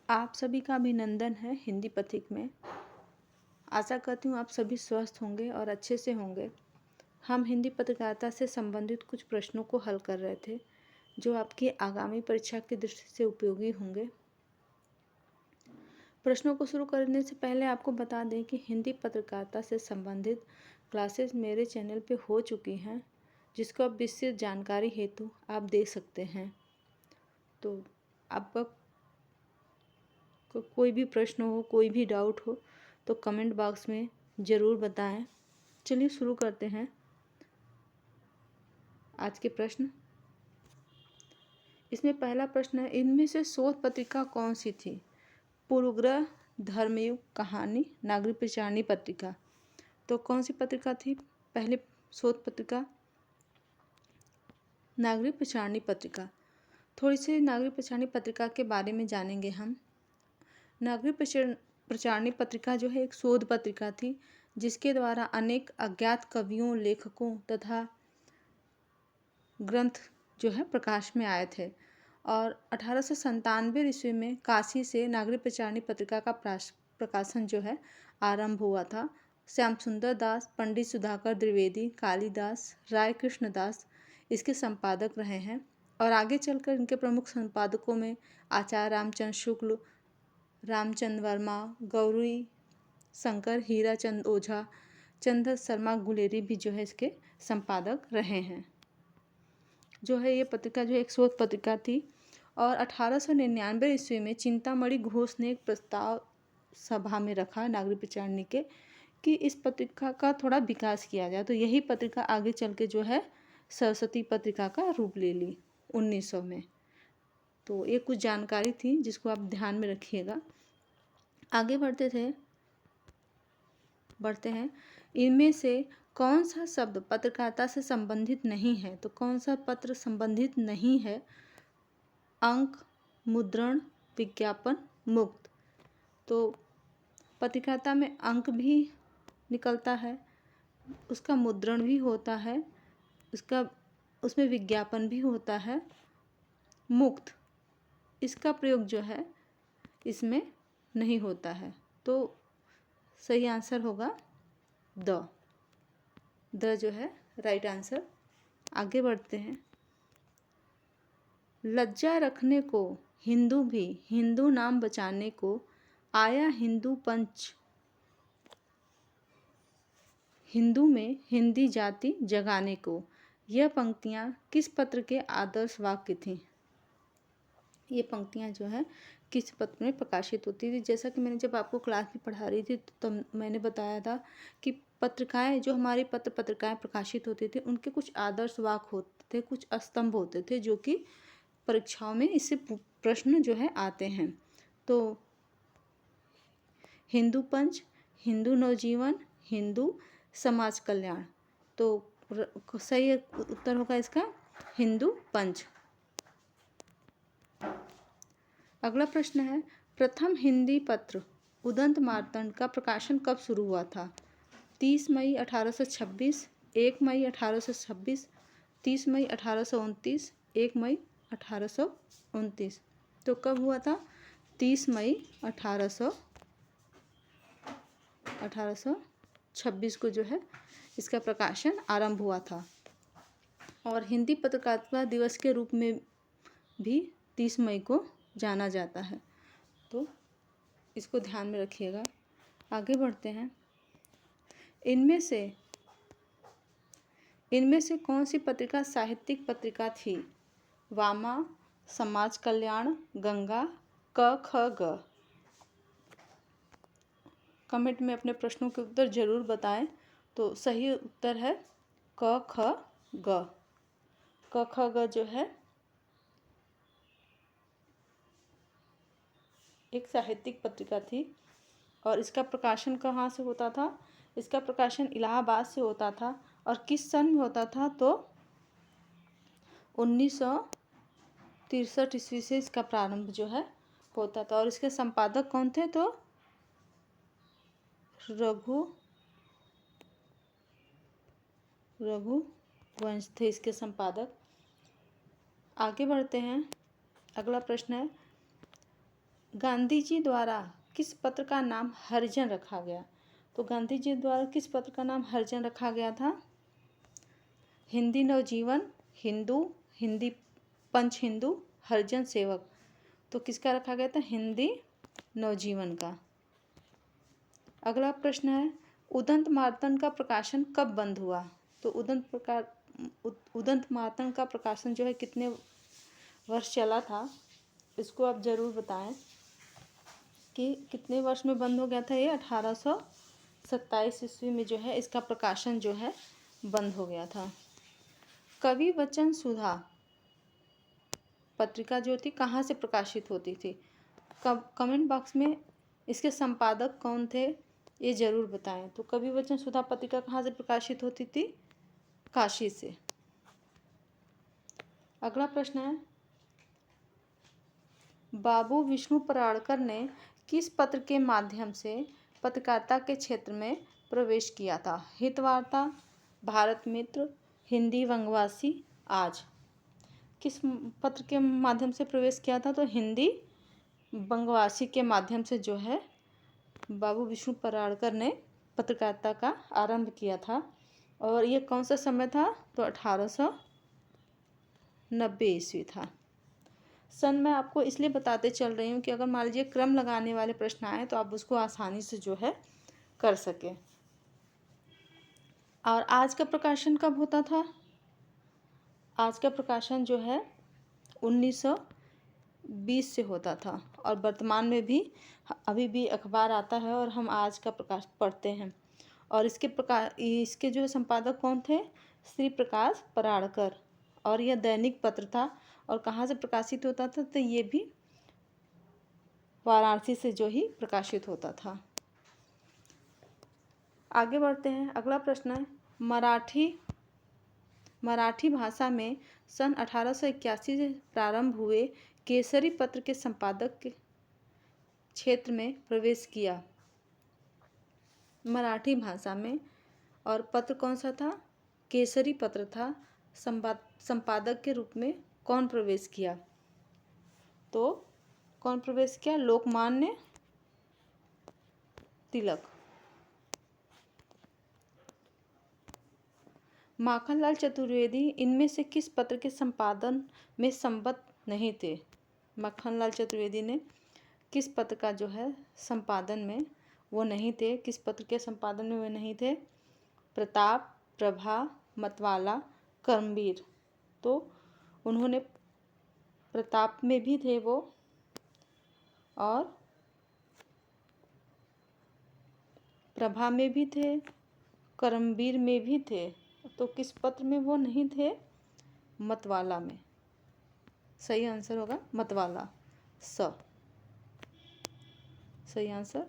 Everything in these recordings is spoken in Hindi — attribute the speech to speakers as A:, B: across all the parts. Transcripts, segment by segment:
A: आप सभी का अभिनंदन है हिंदी पथिक में। आशा करती हूँ आप सभी स्वस्थ होंगे और अच्छे से होंगे। हम हिंदी पत्रकारिता से संबंधित कुछ प्रश्नों को हल कर रहे थे जो आपकी आगामी परीक्षा की दृष्टि से उपयोगी होंगे। प्रश्नों को शुरू करने से पहले आपको बता दें कि हिंदी पत्रकारिता से संबंधित क्लासेस मेरे चैनल पे हो चुकी हैं, जिसको आप विस्तृत जानकारी हेतु आप देख सकते हैं। तो आपका कोई भी प्रश्न हो, कोई भी डाउट हो तो कमेंट बॉक्स में ज़रूर बताएं। चलिए शुरू करते हैं आज के प्रश्न। इसमें पहला प्रश्न है, इनमें से शोध पत्रिका कौन सी थी? पूर्वग्रह, धर्मयुग, कहानी, नागरिक प्रचारणी पत्रिका। तो कौन सी पत्रिका थी? पहले शोध पत्रिका नागरिक प्रचारणी पत्रिका। थोड़ी सी नागरिक प्रचारणी पत्रिका के बारे में जानेंगे हम। नागरिक प्रचारणी पत्रिका जो है एक शोध पत्रिका थी, जिसके द्वारा अनेक अज्ञात कवियों, लेखकों तथा ग्रंथ जो है प्रकाश में आए थे। और 1897 ईस्वी में काशी से नागरिक प्रचारणी पत्रिका का प्रकाशन जो है आरंभ हुआ था। श्याम सुंदर दास, पंडित सुधाकर द्विवेदी, कालिदास, राय कृष्णदास इसके संपादक रहे हैं। और आगे चलकर इनके प्रमुख संपादकों में आचार्य रामचंद्र शुक्ल, रामचंद्र वर्मा, गौरी शंकर, हीराचंद ओझा, चंद्र शर्मा गुलेरी भी जो है इसके संपादक रहे हैं। जो है ये पत्रिका जो एक शोध पत्रिका थी। और 1899 ईस्वी में चिंतामणि घोष ने एक प्रस्ताव सभा में रखा नागरिक प्रचारणी के कि इस पत्रिका का थोड़ा विकास किया जाए। तो यही पत्रिका आगे चल के जो है सरस्वती पत्रिका का रूप ले ली 1900 में। तो ये कुछ जानकारी थी जिसको आप ध्यान में रखिएगा। आगे बढ़ते हैं। इनमें से कौन सा शब्द पत्रकारिता से संबंधित नहीं है? तो कौन सा पत्र संबंधित नहीं है? अंक, मुद्रण, विज्ञापन, मुक्त। तो पत्रकारिता में अंक भी निकलता है, उसका मुद्रण भी होता है, उसमें विज्ञापन भी होता है। मुक्त इसका प्रयोग जो है इसमें नहीं होता है। तो सही आंसर होगा द जो है राइट आंसर। आगे बढ़ते हैं। लज्जा रखने को हिंदू भी हिंदू नाम बचाने को आया हिंदू पंच, हिंदू में हिंदी जाति जगाने को। यह पंक्तियाँ किस पत्र के आदर्श वाक्य थीं? ये पंक्तियाँ जो है किस पत्र में प्रकाशित होती थी? जैसा कि मैंने जब आपको क्लास में पढ़ा रही थी तो मैंने बताया था कि पत्रिकाएं जो हमारी पत्रिकाएं प्रकाशित होती थी उनके कुछ आदर्श वाक्य होते थे, कुछ स्तंभ होते थे जो कि परीक्षाओं में इससे प्रश्न जो है आते हैं। तो हिंदू पंच, हिंदू नवजीवन, हिंदू समाज कल्याण। तो सही उत्तर होगा इसका हिंदू पंच। अगला प्रश्न है, प्रथम हिंदी पत्र उदंत मार्तंड का प्रकाशन कब शुरू हुआ था? 30 मई 1826, 1 मई 1826, 30 मई 1829, 1 मई 1829। तो कब हुआ था? 30 मई 1826 को जो है इसका प्रकाशन आरंभ हुआ था। और हिंदी पत्रकारिता दिवस के रूप में भी 30 मई को जाना जाता है। तो इसको ध्यान में रखिएगा। आगे बढ़ते हैं। इनमें से कौन सी पत्रिका साहित्यिक पत्रिका थी? वामा, समाज कल्याण, गंगा, क ख ग। कमेंट में अपने प्रश्नों के उत्तर जरूर बताएं। तो सही उत्तर है क ख ग। क ख ग जो है एक साहित्यिक पत्रिका थी। और इसका प्रकाशन कहाँ से होता था? इसका प्रकाशन इलाहाबाद से होता था। और किस सन में होता था? तो 1963 ईस्वी से इसका प्रारंभ जो है होता था। और इसके संपादक कौन थे? तो रघुवंश थे इसके संपादक। आगे बढ़ते हैं। अगला प्रश्न है, गांधी जी द्वारा किस पत्र का नाम हरिजन रखा गया? तो गांधी जी द्वारा किस पत्र का नाम हरिजन रखा गया था? हिंदी नवजीवन, हिंदू, हिंदी पंच हिंदू, हरिजन सेवक। तो किसका रखा गया था? हिंदी नवजीवन का। अगला प्रश्न है, उदंत मार्तंड का प्रकाशन कब बंद हुआ? तो उदंत मार्तंड का प्रकाशन जो है कितने वर्ष चला था, इसको आप जरूर बताएं कि कितने वर्ष में बंद हो गया था। ये 1827 ईस्वी में जो है इसका प्रकाशन जो है बंद हो गया था। कवि वचन सुधा पत्रिका जो थी कहाँ से प्रकाशित होती थी? कमेंट बॉक्स में इसके संपादक कौन थे ये जरूर बताएं। तो कवि वचन सुधा पत्रिका कहाँ से प्रकाशित होती थी? काशी से। अगला प्रश्न है, बाबू विष्णु पराड़कर ने किस पत्र के माध्यम से पत्रकारिता के क्षेत्र में प्रवेश किया था? हितवार्ता, भारत मित्र, हिंदी वंगवासी, आज। किस पत्र के माध्यम से प्रवेश किया था? तो हिंदी वंगवासी के माध्यम से जो है बाबू विष्णु पराड़कर ने पत्रकारिता का आरंभ किया था। और ये कौन सा समय था? तो 1890 ईस्वी था। सन मैं आपको इसलिए बताते चल रही हूँ कि अगर मान लीजिए क्रम लगाने वाले प्रश्न आए तो आप उसको आसानी से जो है कर सकें। और आज का प्रकाशन कब होता था? आज का प्रकाशन जो है 1920 से होता था। और वर्तमान में भी अभी भी अखबार आता है और हम आज का प्रकाश पढ़ते हैं। और इसके जो संपादक कौन थे? श्री प्रकाश पराड़कर। और यह दैनिक पत्र था। और कहाँ से प्रकाशित होता था? तो ये भी वाराणसी से जो ही प्रकाशित होता था। आगे बढ़ते हैं। अगला प्रश्न है, मराठी भाषा में सन 1881 से प्रारंभ हुए केसरी पत्र के संपादक के क्षेत्र में प्रवेश किया। मराठी भाषा में। और पत्र कौन सा था? केसरी पत्र था। संपादक के रूप में कौन प्रवेश किया? तो कौन प्रवेश किया? लोकमान्य तिलक। माखनलाल चतुर्वेदी इनमें से किस पत्र के संपादन में संबद्ध नहीं थे? माखनलाल चतुर्वेदी ने किस पत्र का जो है संपादन में वो नहीं थे? किस पत्र के संपादन में वो नहीं थे? प्रताप, प्रभा, मतवाला, कर्मवीर। तो उन्होंने प्रताप में भी थे वो और प्रभा में भी थे, कर्मवीर में भी थे। तो किस पत्र में वो नहीं थे? मतवाला में। सही आंसर होगा मतवाला। सही आंसर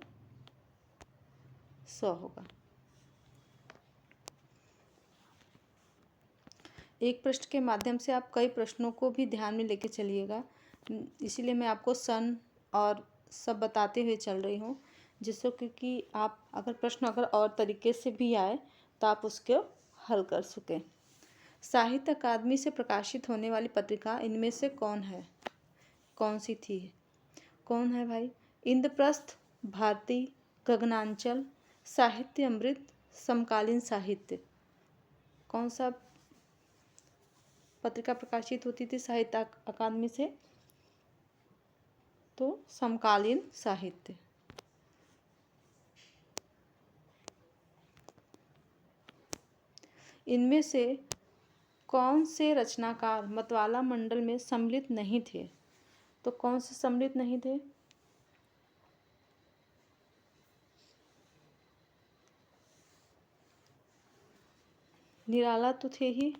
A: होगा। एक प्रश्न के माध्यम से आप कई प्रश्नों को भी ध्यान में लेके चलिएगा, इसीलिए मैं आपको सन और सब बताते हुए चल रही हूँ, जिससे कि आप अगर प्रश्न और तरीके से भी आए तो आप उसको हल कर सकें। साहित्य अकादमी से प्रकाशित होने वाली पत्रिका इनमें से कौन है? कौन सी थी? कौन है भाई? इंद्रप्रस्थ, भारती, गगनांचल, साहित्य अमृत, समकालीन साहित्य। कौन सा पत्रिका प्रकाशित होती थी साहित्य अकादमी से? तो समकालीन साहित्य। इनमें से कौन से रचनाकार मतवाला मंडल में सम्मिलित नहीं थे? तो कौन से सम्मिलित नहीं थे? निराला तो थे ही,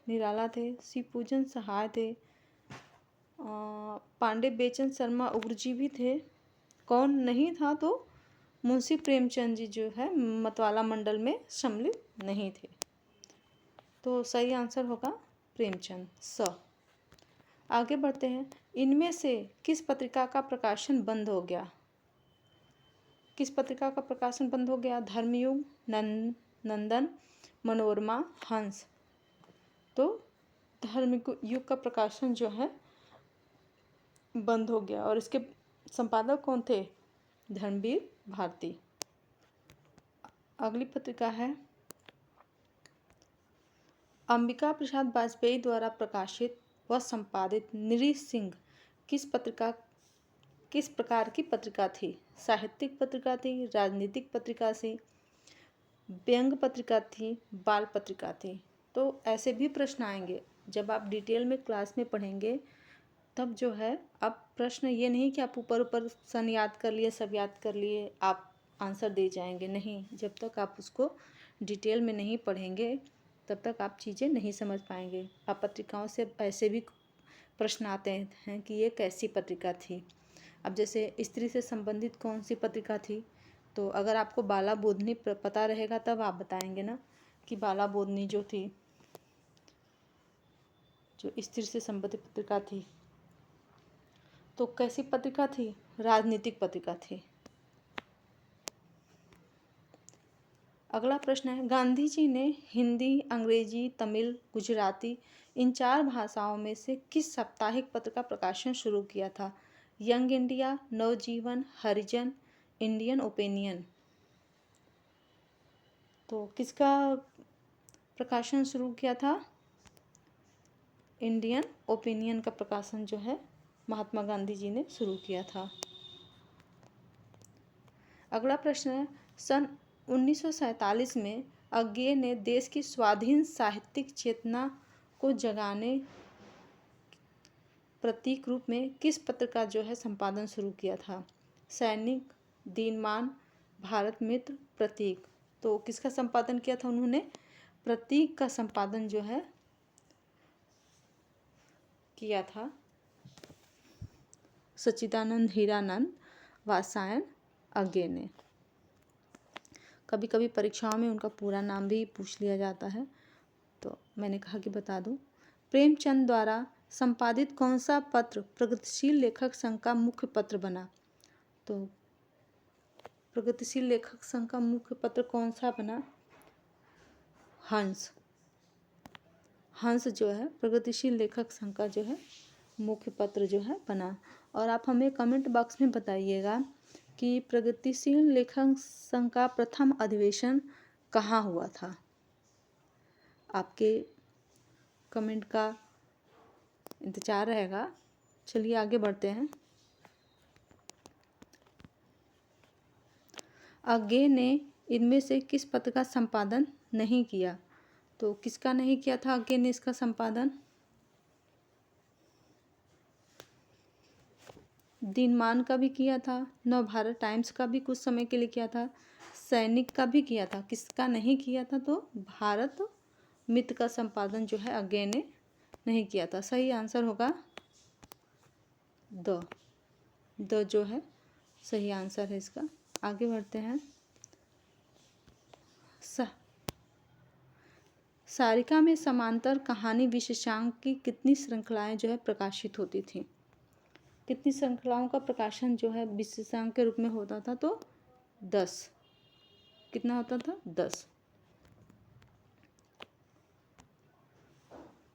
A: निराला थे, शिवपूजन सहाय थे, पांडे बेचन शर्मा उग्रजी भी थे। कौन नहीं था? तो मुंशी प्रेमचंद जी जो है मतवाला मंडल में सम्मिलित नहीं थे। तो सही आंसर होगा प्रेमचंद। आगे बढ़ते हैं। इनमें से किस पत्रिका का प्रकाशन बंद हो गया? किस पत्रिका का प्रकाशन बंद हो गया? धर्मयुग, नंदन, मनोरमा, हंस। तो धार्मिक युग का प्रकाशन जो है बंद हो गया और इसके संपादक कौन थे? धर्मवीर भारती। अगली पत्रिका है अंबिका प्रसाद वाजपेयी द्वारा प्रकाशित व संपादित नृ सिंह किस प्रकार की पत्रिका थी? साहित्यिक पत्रिका थी, राजनीतिक पत्रिका थी, व्यंग्य पत्रिका थी, बाल पत्रिका थी? तो ऐसे भी प्रश्न आएंगे। जब आप डिटेल में क्लास में पढ़ेंगे तब जो है अब प्रश्न ये नहीं कि आप ऊपर ऊपर सन याद कर लिए, सब याद कर लिए, आप आंसर दे जाएंगे। नहीं, जब तक आप उसको डिटेल में नहीं पढ़ेंगे तब तक आप चीज़ें नहीं समझ पाएंगे। आप पत्रिकाओं से ऐसे भी प्रश्न आते हैं कि ये कैसी पत्रिका थी। अब जैसे स्त्री से संबंधित कौन सी पत्रिका थी, तो अगर आपको बाला बोधनी पता रहेगा तब आप बताएंगे ना कि बाला बोधनी जो थी, जो स्त्री से संबंधित पत्रिका थी, तो कैसी पत्रिका थी? राजनीतिक पत्रिका थी। अगला प्रश्न है गांधी जी ने हिंदी, अंग्रेजी, तमिल, गुजराती इन 4 भाषाओं में से किस साप्ताहिक पत्र का प्रकाशन शुरू किया था? यंग इंडिया, नवजीवन, हरिजन, इंडियन ओपिनियन? तो किसका प्रकाशन शुरू किया था? इंडियन ओपिनियन का प्रकाशन जो है महात्मा गांधी जी ने शुरू किया था। अगला प्रश्न है सन 1947 में अज्ञे ने देश की स्वाधीन साहित्यिक चेतना को जगाने प्रतीक रूप में किस पत्र का जो है संपादन शुरू किया था? सैनिक, दिनमान, भारत मित्र, प्रतीक? तो किसका संपादन किया था उन्होंने? प्रतीक का संपादन जो है किया था सच्चिदानंद हीरानंद वात्स्यायन अज्ञे ने। कभी कभी परीक्षाओं में उनका पूरा नाम भी पूछ लिया जाता है, तो मैंने कहा कि बता दूं। प्रेमचंद द्वारा संपादित कौन सा पत्र प्रगतिशील लेखक संघ का मुख्य पत्र बना? तो प्रगतिशील लेखक संघ का मुख्य पत्र कौन सा बना? हंस। हंस जो है प्रगतिशील लेखक संघ का जो है मुख्य पत्र जो है बना। और आप हमें कमेंट बॉक्स में बताइएगा कि प्रगतिशील लेखक संघ का प्रथम अधिवेशन कहाँ हुआ था। आपके कमेंट का इंतजार रहेगा। चलिए आगे बढ़ते हैं। अज्ञे ने इनमें से किस पत्र का संपादन नहीं किया? तो किसका नहीं किया था अज्ञे ने इसका संपादन? दिनमान का भी किया था, नवभारत टाइम्स का भी कुछ समय के लिए किया था, सैनिक का भी किया था। किसका नहीं किया था? तो भारत मित्र का संपादन जो है अज्ञे ने नहीं किया था। सही आंसर होगा द जो है सही आंसर है इसका। आगे बढ़ते हैं। सारिका में समांतर कहानी विशेषांक की कितनी श्रृंखलाएं जो है प्रकाशित होती थी? कितनी श्रृंखलाओं का प्रकाशन जो है विशेषांक के रूप में होता था? तो 10। कितना होता था? 10।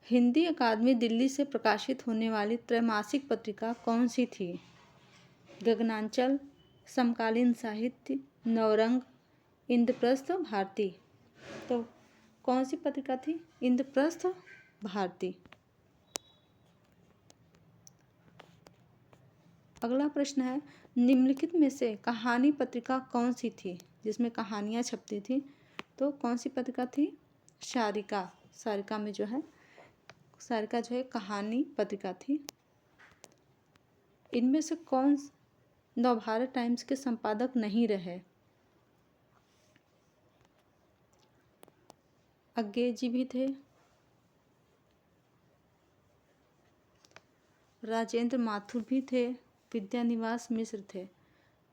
A: हिंदी अकादमी दिल्ली से प्रकाशित होने वाली त्रैमासिक पत्रिका कौन सी थी? गगनांचल, समकालीन साहित्य, नवरंग, इंद्रप्रस्थ, भारती? तो कौन सी पत्रिका थी? इंद्रप्रस्थ भारती। अगला प्रश्न है निम्नलिखित में से कहानी पत्रिका कौन सी थी जिसमें कहानियाँ छपती थी? तो कौन सी पत्रिका थी? सारिका। सारिका में जो है सारिका जो है कहानी पत्रिका थी। इनमें से कौन नवभारत टाइम्स के संपादक नहीं रहे? अज्ञे जी भी थे, राजेंद्र माथुर भी थे, विद्यानिवास मिश्र थे।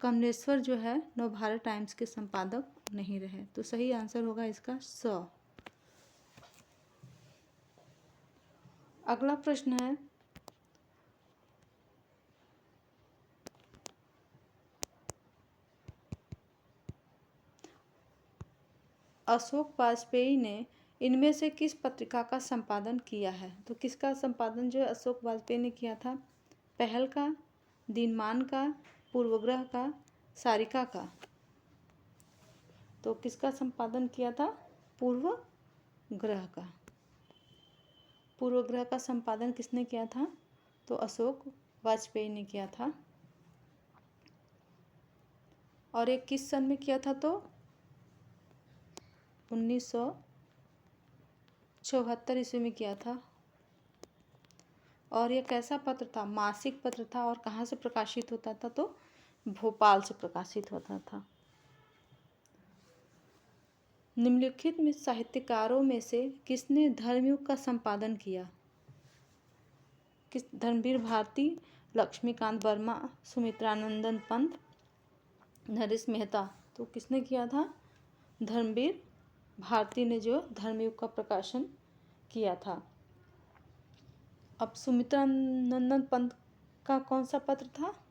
A: कमलेश्वर जो है नवभारत टाइम्स के संपादक नहीं रहे। तो सही आंसर होगा इसका स। अगला प्रश्न है अशोक वाजपेयी ने इनमें से किस पत्रिका का संपादन किया है? तो किसका संपादन जो है अशोक वाजपेयी ने किया था? पहल का, दिनमान का, पूर्वग्रह का, सारिका का? तो किसका संपादन किया था? पूर्वग्रह का। पूर्वग्रह का संपादन किसने किया था? तो अशोक वाजपेयी ने किया था। और ये किस सन में किया था? तो 1974 ईस्वी में किया था। और यह कैसा पत्र था? मासिक पत्र था। और कहाँ से प्रकाशित होता था? तो भोपाल से प्रकाशित होता था। निम्नलिखित में साहित्यकारों में से किसने धर्मयुग का संपादन किया? किस? धर्मवीर भारती, लक्ष्मीकांत वर्मा, सुमित्रानंदन पंत, नरेश मेहता। तो किसने किया था? धर्मवीर भारती ने जो धर्मयुग का प्रकाशन किया था। अब सुमित्रानंदन पंत का कौन सा पत्र था?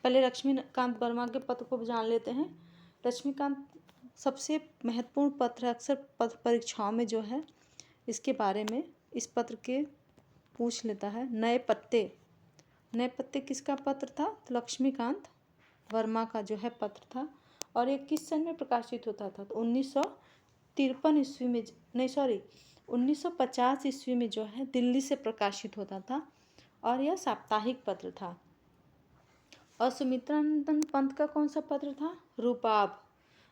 A: पहले लक्ष्मीकांत वर्मा के पत्र को जान लेते हैं। लक्ष्मीकांत सबसे महत्वपूर्ण पत्र है। अक्सर पत्र परीक्षाओं में जो है इसके बारे में इस पत्र के पूछ लेता है। नए पत्ते। नए पत्ते किसका पत्र था? तो लक्ष्मीकांत वर्मा का जो है पत्र था। और ये किस सन में प्रकाशित होता था? तो 1953 ईस्वी में, नहीं सॉरी 1950 ईस्वी में जो है दिल्ली से प्रकाशित होता था। और यह साप्ताहिक पत्र था। और सुमित्रानंदन पंत का कौन सा पत्र था? रूपाब,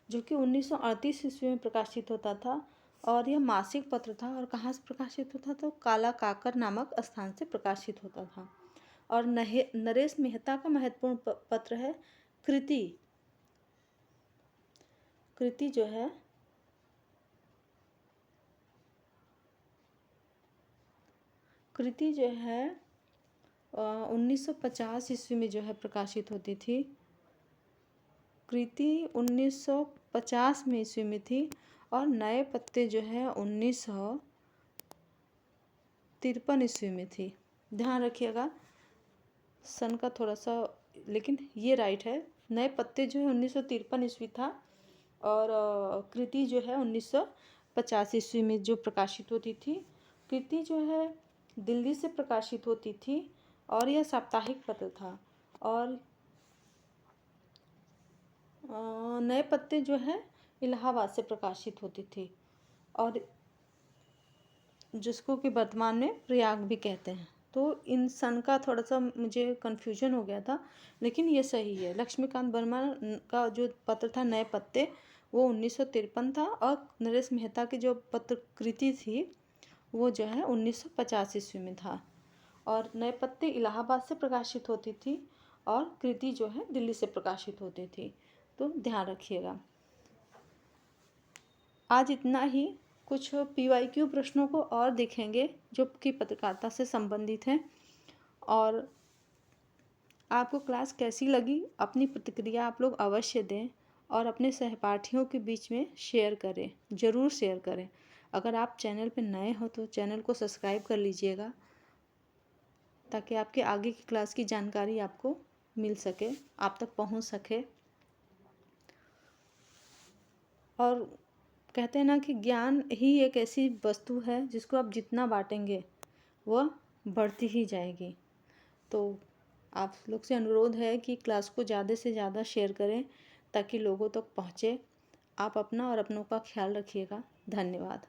A: जो कि 1938 ईस्वी में प्रकाशित होता था। और यह मासिक पत्र था। और कहाँ से प्रकाशित होता था? तो काला काकर नामक स्थान से प्रकाशित होता था। और नरेश मेहता का महत्वपूर्ण पत्र है कृति। कृति जो है कृति जो है 1950 ईस्वी में जो है प्रकाशित होती थी। कृति 1950 में ईस्वी में थी। और नए पत्ते जो है 1953 ईस्वी में थी। ध्यान रखिएगा सन का थोड़ा सा, लेकिन ये राइट है। नए पत्ते जो है 1953 ईस्वी था। और कृति जो है 1950 ईस्वी में जो प्रकाशित होती थी। कृति जो है दिल्ली से प्रकाशित होती थी। और यह साप्ताहिक पत्र था। और नए पत्ते जो है इलाहाबाद से प्रकाशित होती थी। और जिसको कि वर्तमान में प्रयाग भी कहते हैं। तो इन सन का थोड़ा सा मुझे कन्फ्यूजन हो गया था, लेकिन ये सही है। लक्ष्मीकांत वर्मा का जो पत्र था नए पत्ते, वो 1953 था। और नरेश मेहता की जो पत्रकृति थी वो जो है 1950 ईस्वी में था। और नए पत्ते इलाहाबाद से प्रकाशित होती थी। और कृति जो है दिल्ली से प्रकाशित होती थी। तो ध्यान रखिएगा। आज इतना ही। कुछ PYQ प्रश्नों को और देखेंगे जो कि पत्रकारिता से संबंधित हैं। और आपको क्लास कैसी लगी, अपनी प्रतिक्रिया आप लोग अवश्य दें। और अपने सहपाठियों के बीच में शेयर करें, ज़रूर शेयर करें। अगर आप चैनल पर नए हो तो चैनल को सब्सक्राइब कर लीजिएगा, ताकि आपके आगे की क्लास की जानकारी आपको मिल सके, आप तक पहुंच सके। और कहते हैं ना कि ज्ञान ही एक ऐसी वस्तु है जिसको आप जितना बांटेंगे वह बढ़ती ही जाएगी। तो आप लोग से अनुरोध है कि क्लास को ज़्यादा से ज़्यादा शेयर करें ताकि लोगों तक पहुँचे। आप अपना और अपनों का ख्याल रखिएगा। धन्यवाद।